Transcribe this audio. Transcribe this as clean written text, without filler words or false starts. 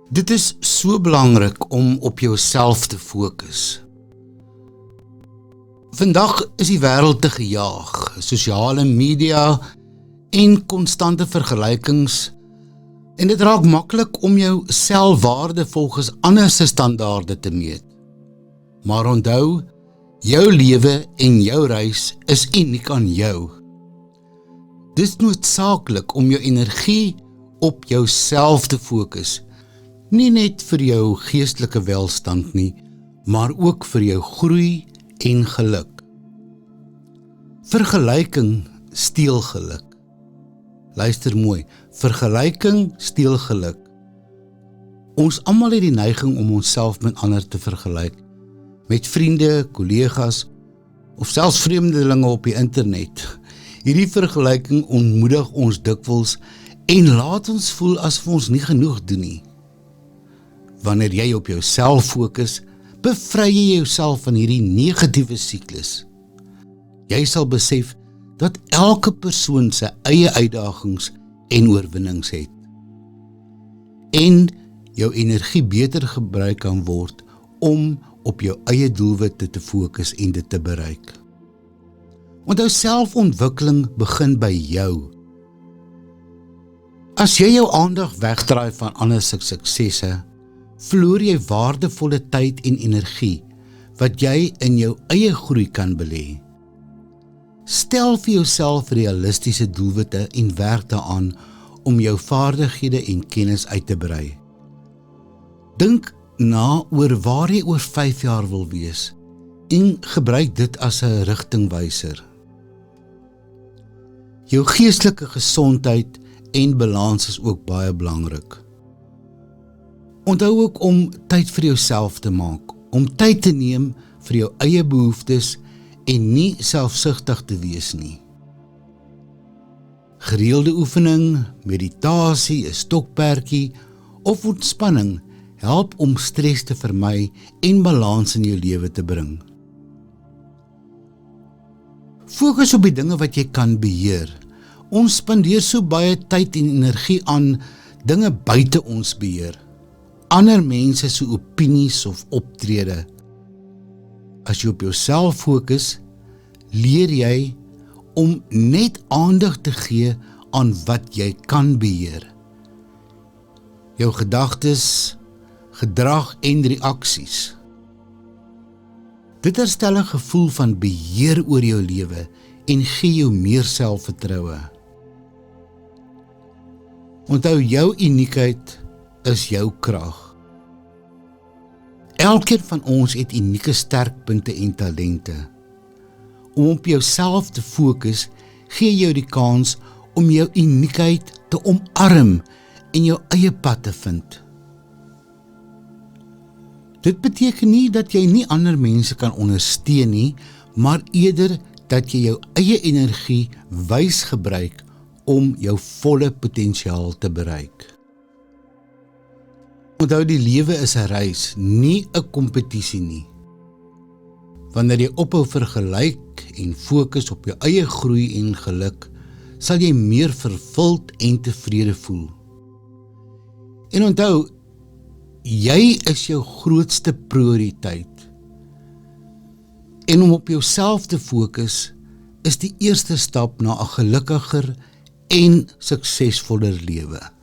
Dit is so belangrik om op jouself te fokus. Vandag is die wêreld te gejaag, sosiale media en konstante vergelykings, en dit raak maklik om jou selfwaarde volgens ander se standaarde te meet. Maar onthou, jou lewe en jou reis is uniek aan jou. Dis noodsaaklik om jou energie op jouself te fokus, nie net vir jou geestelike welstand nie, maar ook vir jou groei en geluk. Vergelyking steel geluk. Luister mooi, vergelyking steel geluk. Ons almal het die neiging om onsself met ander te vergelyk, met vriende, kollegas, of selfs vreemdelinge op die internet. Hierdie vergelyking ontmoedig ons dikwels en laat ons voel asof ons nie genoeg doen nie. Wanneer jy op jouself fokus, bevry jy jouself van hierdie negatiewe siklus. Jy sal besef dat elke persoon sy eie uitdagings en oorwinnings het. En jou energie beter gebruik kan word om op jou eie doelwitte te fokus en dit te bereik. Onthou, selfontwikkeling begin by jou. As jy jou aandag wegdraai van ander se suksesse, verloor jy waardevolle tyd en energie wat jy in jou eie groei kan belê. Stel vir jouself realistiese doelwitte en werk daaraan om jou vaardighede en kennis uit te brei. Dink na oor waar jy oor 5 jaar wil wees en gebruik dit as 'n rigtingwyser. Jou geestelike gesondheid en balans is ook baie belangrik. Onthou ook om tyd vir jouself te maak, om tyd te neem vir jou eie behoeftes en nie selfsugtig te wees nie. Gereelde oefening, meditasie, 'n stokperdjie of ontspanning help om stres te vermy en balans in jou lewe te bring. Fokus op die dinge wat jy kan beheer. Ons spandeer so baie tyd en energie aan dinge buite ons beheer. Ander mense se opinies of optrede. As jy op jouself fokus, leer jy om net aandag te gee aan wat jy kan beheer. Jou gedagtes, gedrag en reaksies. Dit herstel 'n gevoel van beheer oor jou lewe en gee jou meer selfvertroue. Onthou, jou uniekheid is jou krag. Elkeen van ons het unieke sterkpunte en talente. Om op jouself te fokus, gee jou die kans om jou uniekheid te omarm en jou eie pad te vind. Dit beteken nie dat jy nie ander mense kan ondersteun nie, maar eerder dat jy jou eie energie wys gebruik om jou volle potensiaal te bereik. Onthou, die lewe is 'n reis, nie 'n kompetisie nie. Wanneer jy ophou vergelyk en fokus op jou eie groei en geluk, sal jy meer vervuld en tevrede voel. En onthou, jy is jou grootste prioriteit. En om op jouself te fokus, is die eerste stap na 'n gelukkiger en suksesvoller lewe.